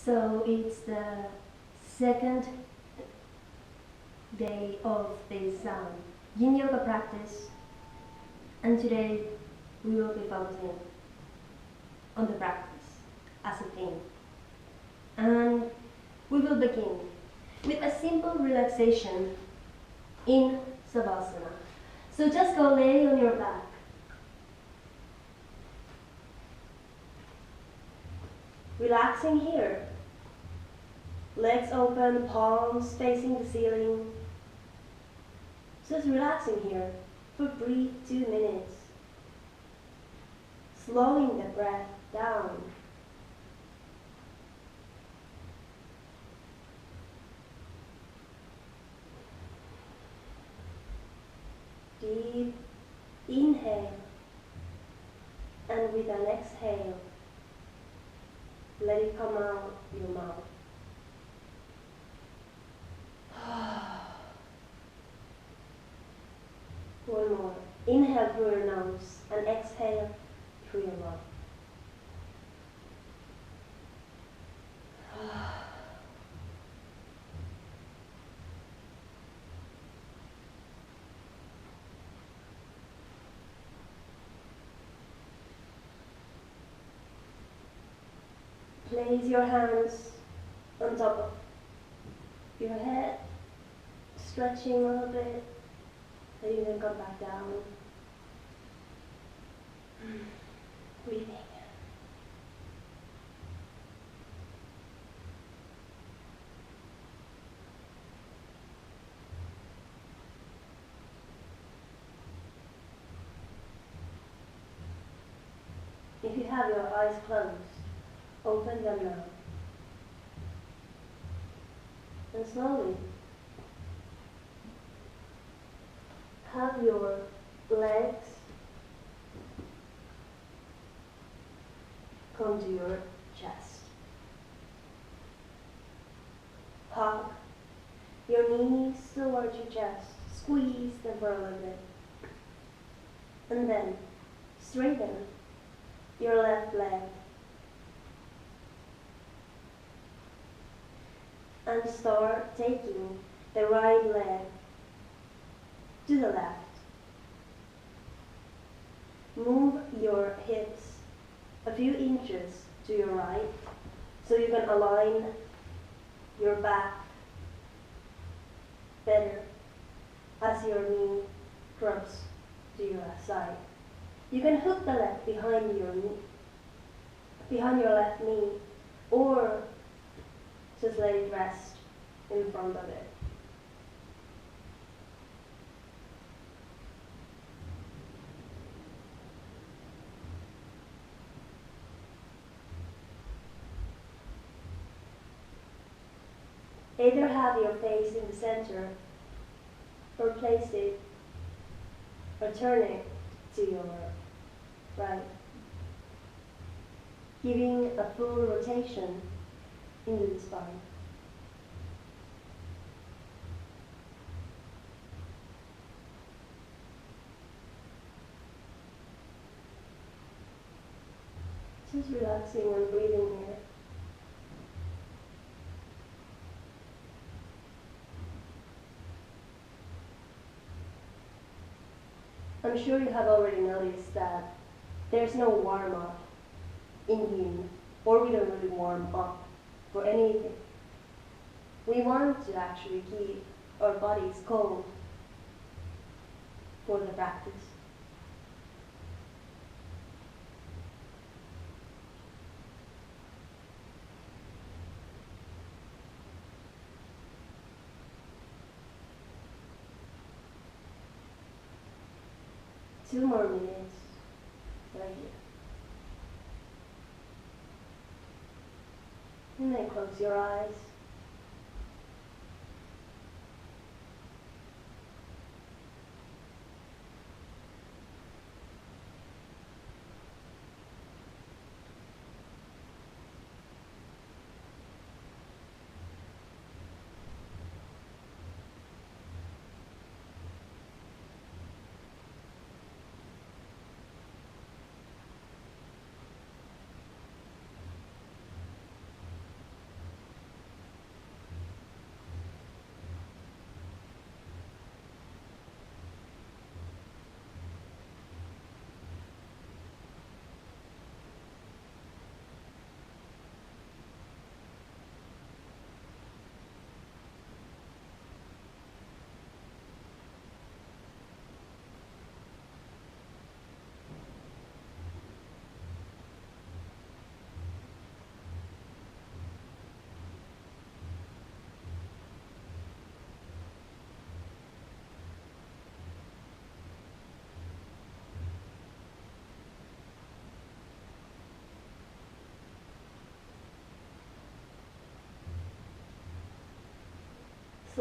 So it's the second day of this Yin Yoga practice, and today we will be focusing on the practice as a theme. And we will begin with a simple relaxation in savasana. So just go lay on your back. Relaxing here. Legs open, palms facing the ceiling. Just relaxing here for brief 2 minutes. Slowing the breath down. Deep inhale, and with an exhale, let it come out your mouth. One more. Inhale through your nose and exhale through your mouth. Place your hands on top of your head, stretching a little bit, then you can come back down. Breathing. If you have your eyes closed, open them now. And slowly have your legs come to your chest. Hug your knees towards your chest. Squeeze them for a little bit. And then straighten your left leg. And start taking the right leg to the left. Move your hips a few inches to your right so you can align your back better as your knee drops to your side. You can hook the leg behind your knee, behind your left knee, or just let it rest in front of it. Either have your face in the center, or place it, or turn it to your right, giving a full rotation into the spine. Just relaxing and breathing here. I'm sure you have already noticed that there's no warm-up in Yin, or we don't really warm up for anything. We want to actually keep our bodies cold for the practice. Two more minutes, right here. And then close your eyes.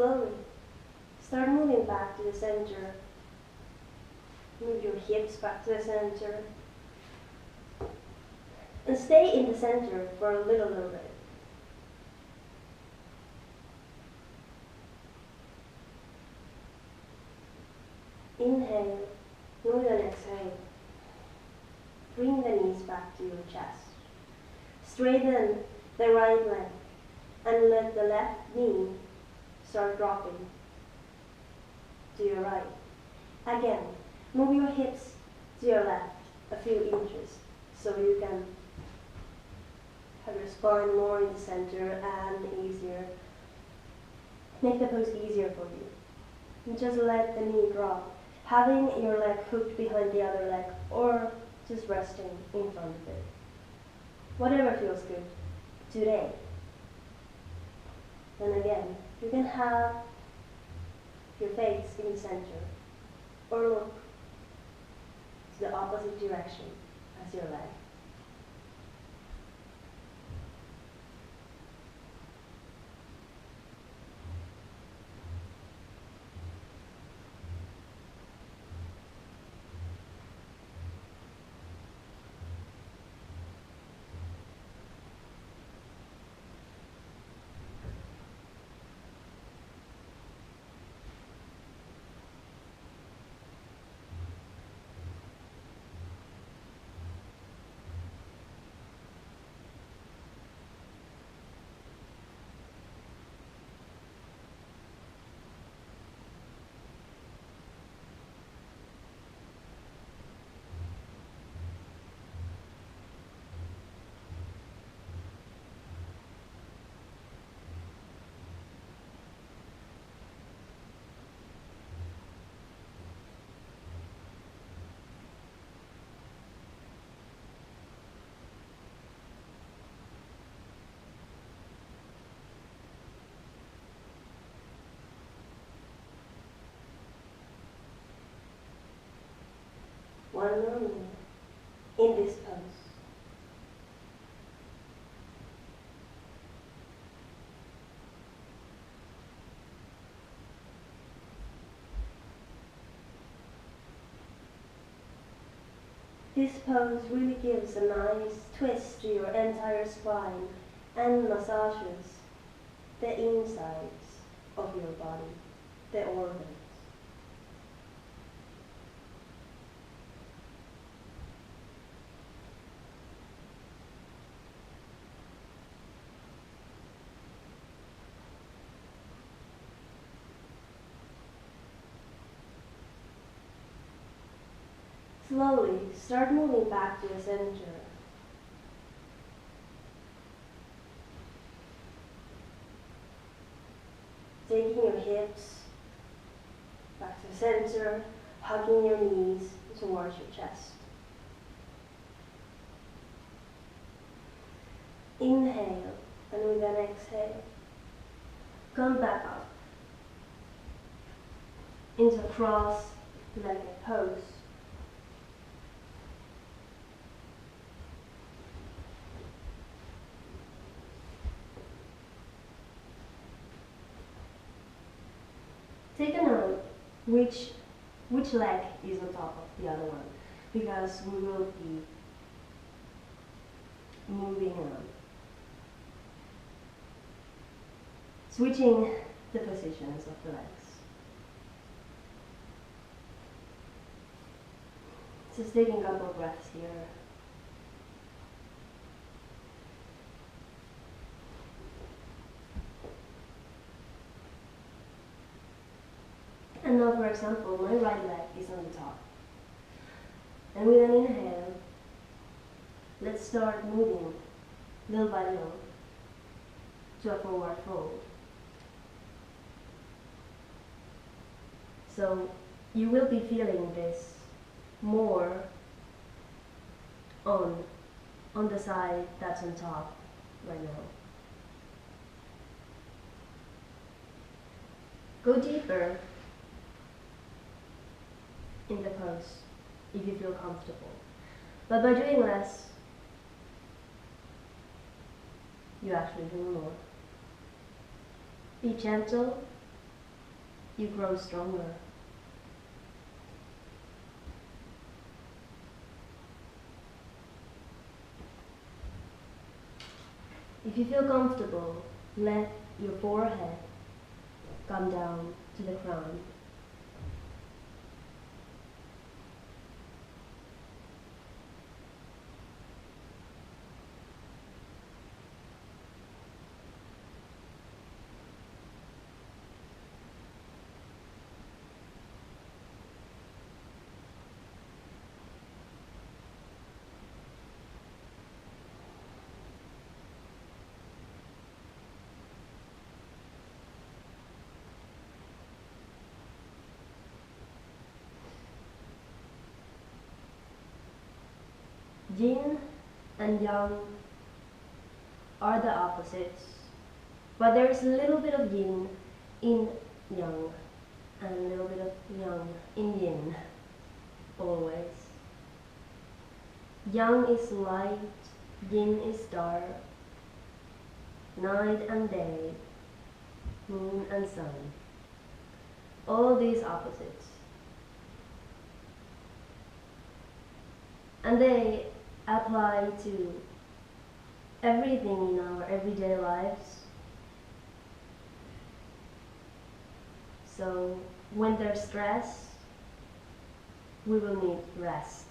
slowly start moving back to the center. Move your hips back to the center. And stay in the center for a little bit. Inhale, with an exhale. Bring the knees back to your chest. Straighten the right leg and let the left knee start dropping to your right. Again, move your hips to your left a few inches so you can have your spine more in the center and easier. Make the pose easier for you. And just let the knee drop, having your leg hooked behind the other leg or just resting in front of it. Whatever feels good today. And again, you can have your face in the center or look to the opposite direction as your leg. One more minute in this pose. This pose really gives a nice twist to your entire spine and massages the insides of your body, the organs. Slowly start moving back to the center. Taking your hips back to the center, hugging your knees towards your chest. Inhale, and with an exhale, come back up into cross-legged pose. Take a note which leg is on top of the other one, because we will be moving on. Switching the positions of the legs. Just taking a couple of breaths here. And now, for example, my right leg is on the top. And with an inhale, let's start moving little by little to a forward fold. So you will be feeling this more on the side that's on top right now. Go deeper in the pose if you feel comfortable. But by doing less, you actually do more. Be gentle you grow stronger. If you feel comfortable, let your forehead come down to the crown. Yin and Yang are the opposites, but there's a little bit of Yin in Yang and a little bit of Yang in Yin, always. Yang is light, Yin is dark, night and day, moon and sun. All these opposites. And they apply to everything in our everyday lives. So when there's stress, we will need rest.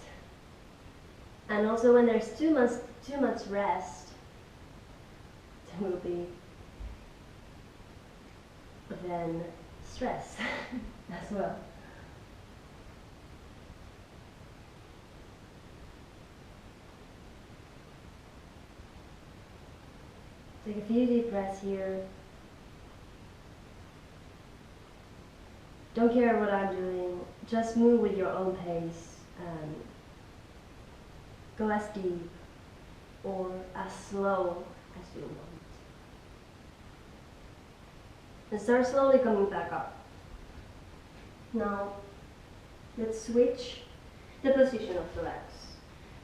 And also when there's too much rest, there will be then stress as well. Take a few deep breaths here. Don't care what I'm doing, just move with your own pace and go as deep or as slow as you want. And start slowly coming back up. Now, let's switch the position of the legs.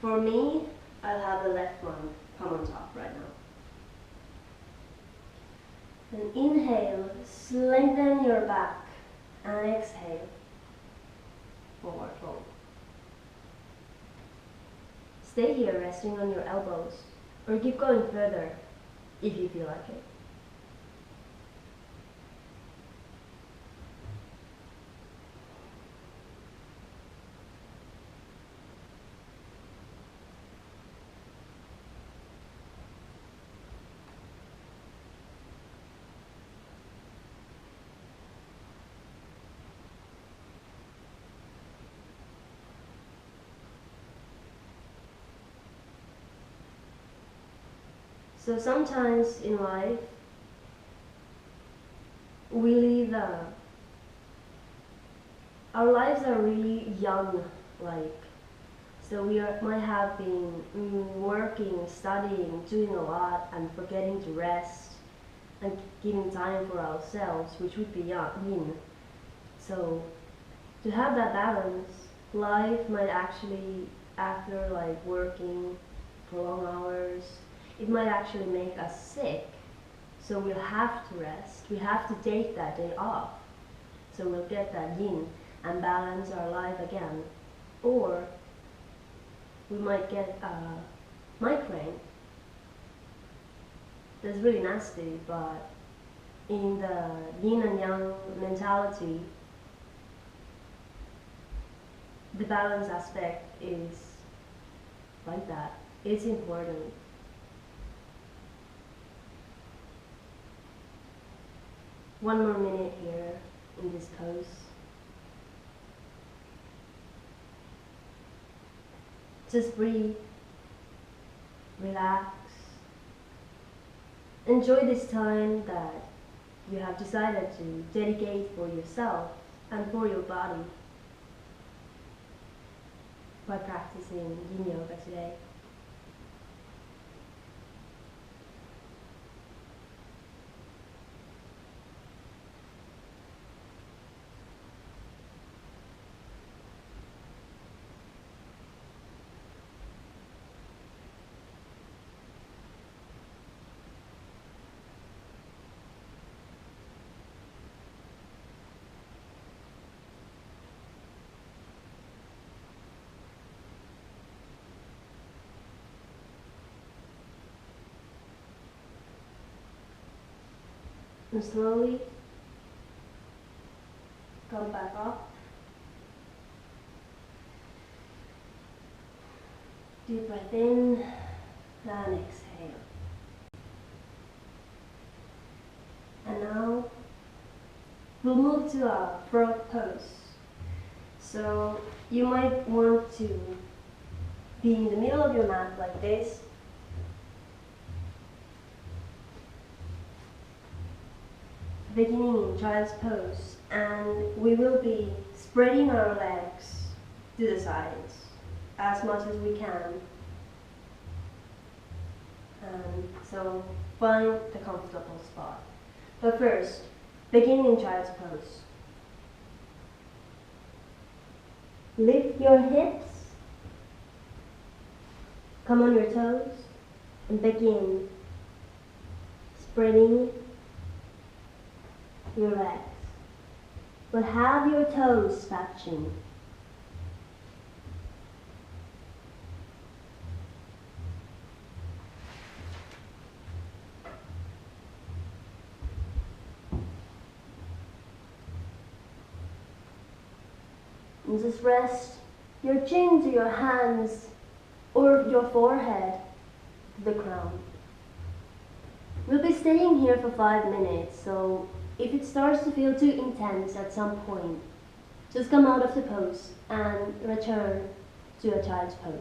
For me, I'll have the left one come on top right now. Then inhale, lengthen your back, and exhale, forward fold. Stay here resting on your elbows, or keep going further if you feel like it. So sometimes in life, we live, our lives are really young, so might have been working, studying, doing a lot, and forgetting to rest, and giving time for ourselves, which would be yin. So to have that balance, life might actually, after working for long hours, it might actually make us sick. So we'll have to rest. We have to take that day off. So we'll get that yin and balance our life again. Or we might get a migraine. That's really nasty, but in the yin and yang mentality, the balance aspect is like that. It's important. One more minute here in this pose. Just breathe, relax. Enjoy this time that you have decided to dedicate for yourself and for your body by practicing Yin Yoga today. And slowly come back up. Deep breath in and exhale. And now we'll move to a frog pose. So you might want to be in the middle of your mat like this. Beginning in child's pose, and we will be spreading our legs to the sides as much as we can. So find the comfortable spot. But first, beginning in child's pose. Lift your hips, come on your toes, and begin spreading your legs. But have your toes touching. And just rest your chin to your hands or your forehead to the ground. We'll be staying here for 5 minutes, so if it starts to feel too intense at some point, just come out of the pose and return to a child's pose.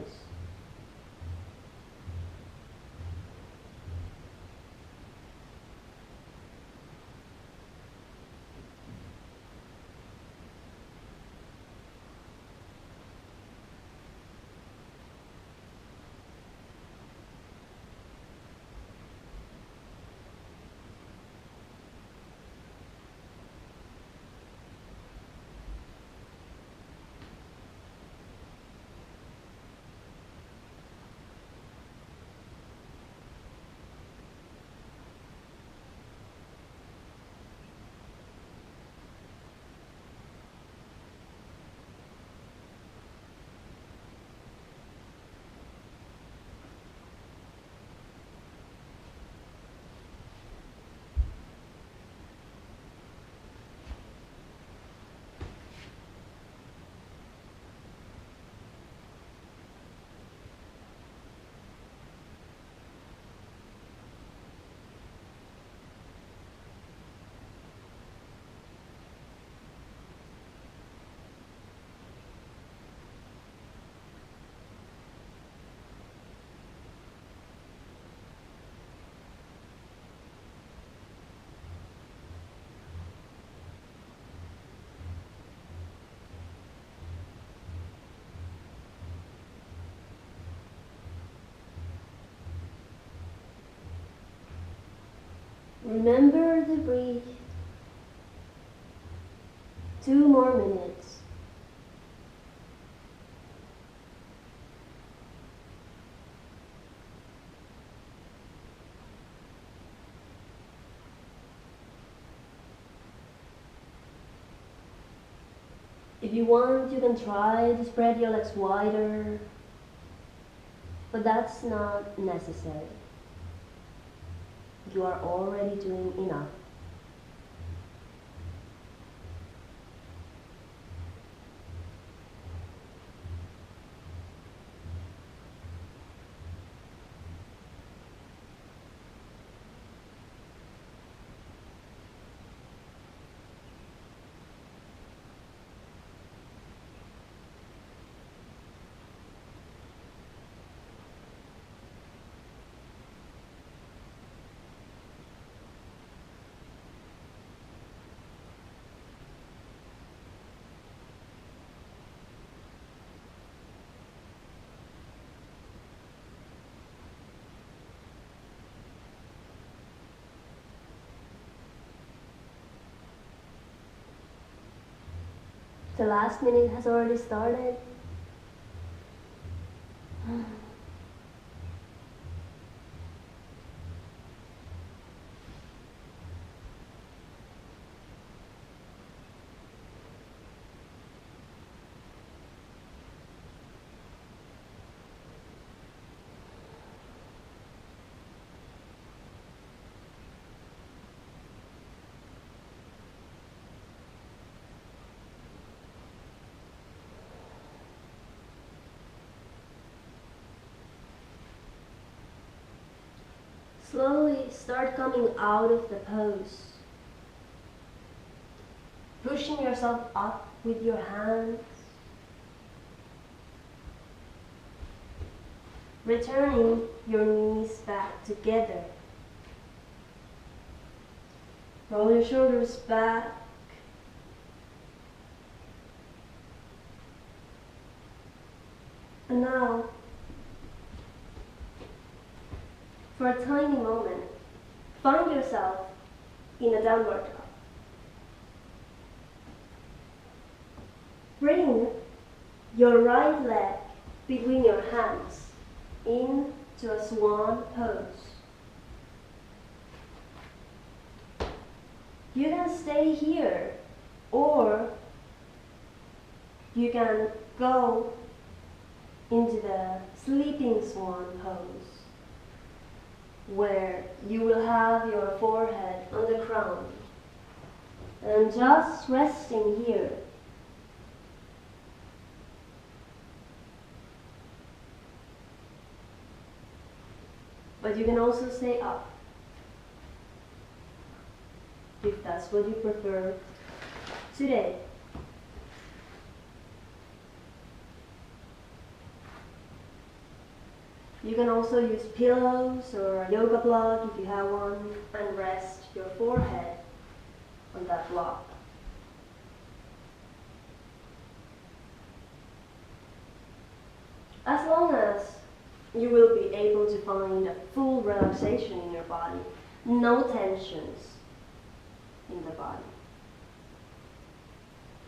Remember to breathe. 2 more minutes. If you want, you can try to spread your legs wider, but that's not necessary. You are already doing enough. The last minute has already started. Slowly start coming out of the pose. Pushing yourself up with your hands. Returning your knees back together. Roll your shoulders back. And now, for a tiny moment, find yourself in a downward dog. Bring your right leg between your hands into a swan pose. You can stay here, or you can go into the sleeping swan pose, where you will have your forehead on the ground and just resting here. But you can also stay up if that's what you prefer today. You can also use pillows or a yoga block if you have one, and rest your forehead on that block. As long as you will be able to find a full relaxation in your body, no tensions in the body.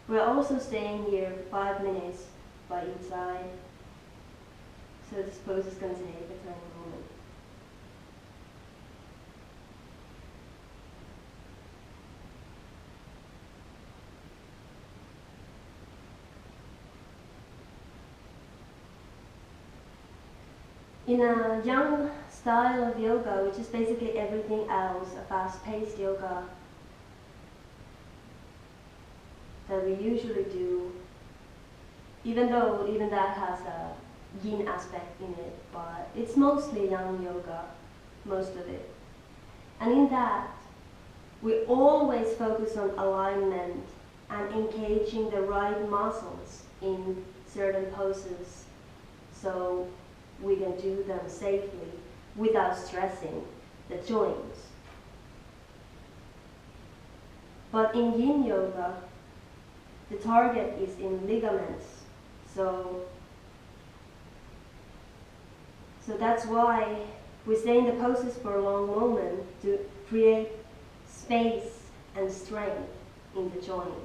We're also staying here for 5 minutes by each side, so this pose is going to take a tiny moment. In a yang style of yoga, which is basically everything else, a fast-paced yoga that we usually do, even though even that has a yin aspect in it, but it's mostly yang yoga, most of it. And in that, we always focus on alignment and engaging the right muscles in certain poses, so we can do them safely without stressing the joints. But in Yin Yoga, the target is in ligaments, so that's why we stay in the poses for a long moment, to create space and strength in the joints.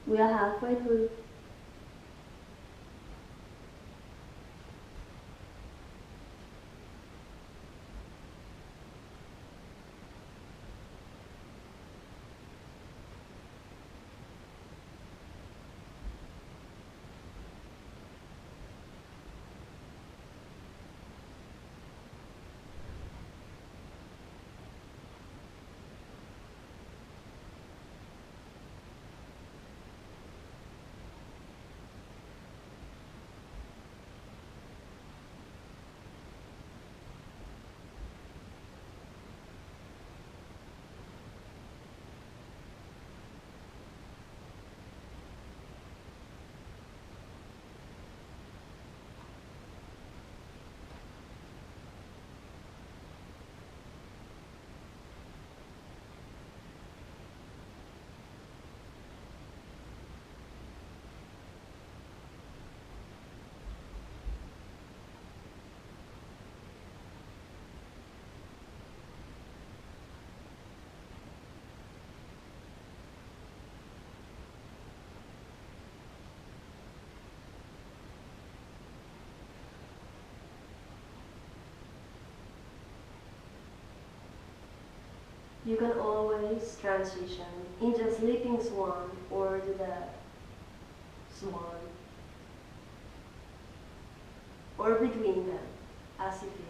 We are halfway through. You can always transition into a sleeping swan or to the swan, or between them, as you feel.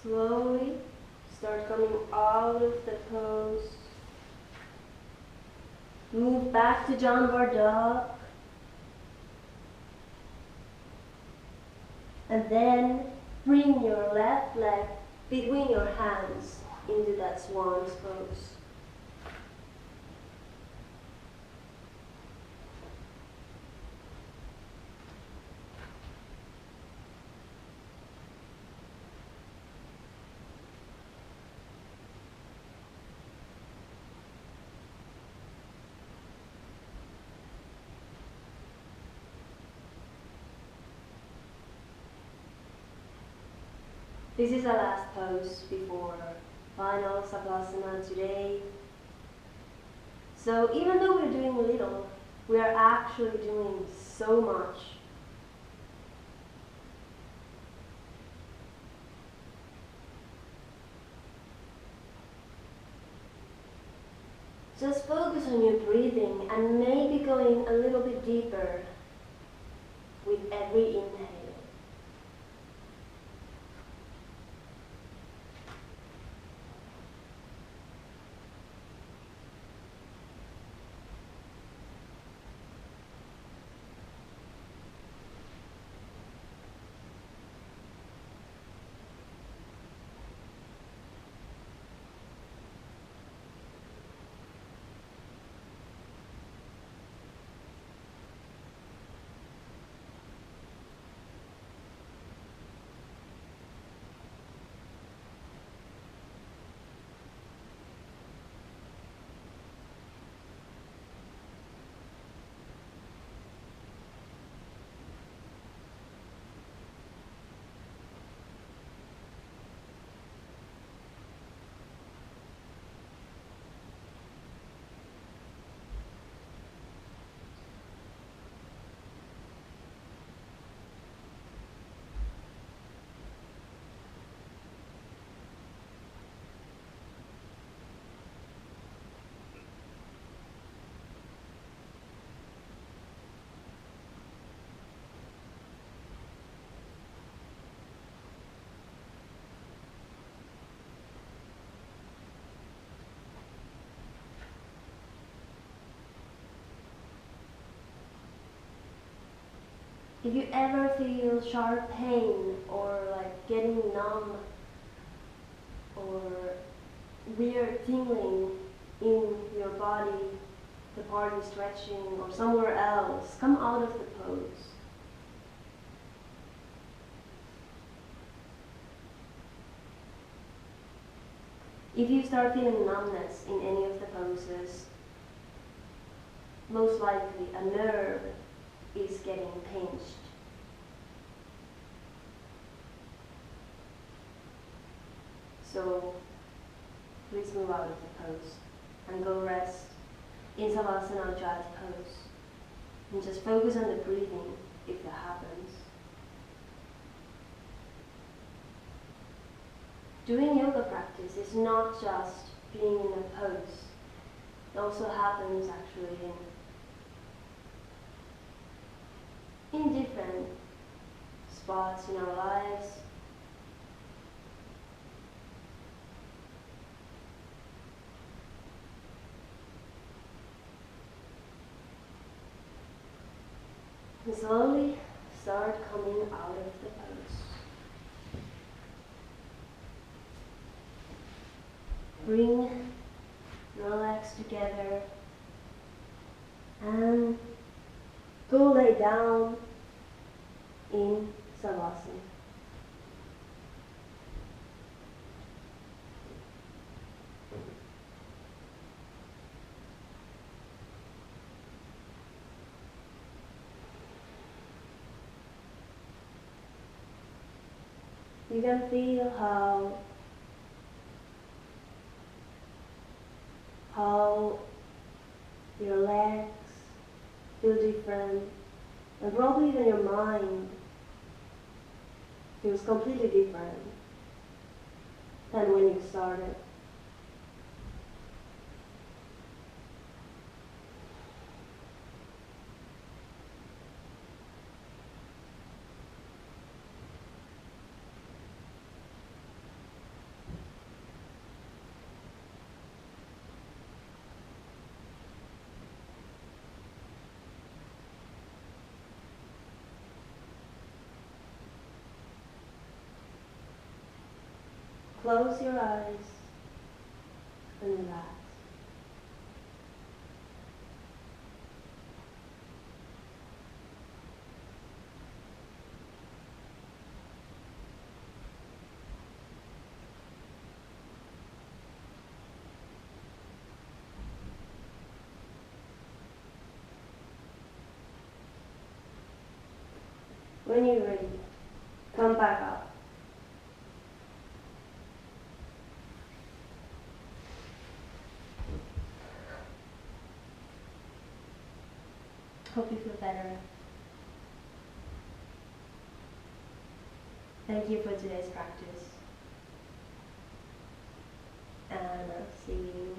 Slowly start coming out of the pose. Move back to downward dog. And then bring your left leg between your hands into that swan's pose. This is our last pose before final savasana today. So even though we're doing little, we are actually doing so much. Just focus on your breathing and maybe going a little bit deeper with every inhale. If you ever feel sharp pain or like getting numb or weird tingling in your body, the part you're stretching or somewhere else, come out of the pose. If you start feeling numbness in any of the poses, most likely a nerve is getting pinched. So please move out of the pose and go rest in savasana or jati pose. And just focus on the breathing if that happens. Doing yoga practice is not just being in a pose. It also happens actually in different spots in our lives. And slowly start coming out of the pose. Bring your legs together and go lay down in savasana. You can feel how Your legs feel different, and probably even your mind feels completely different than when you started. Close your eyes and relax. When you're ready, come back up. Hope you feel better. Thank you for today's practice. And I'll see you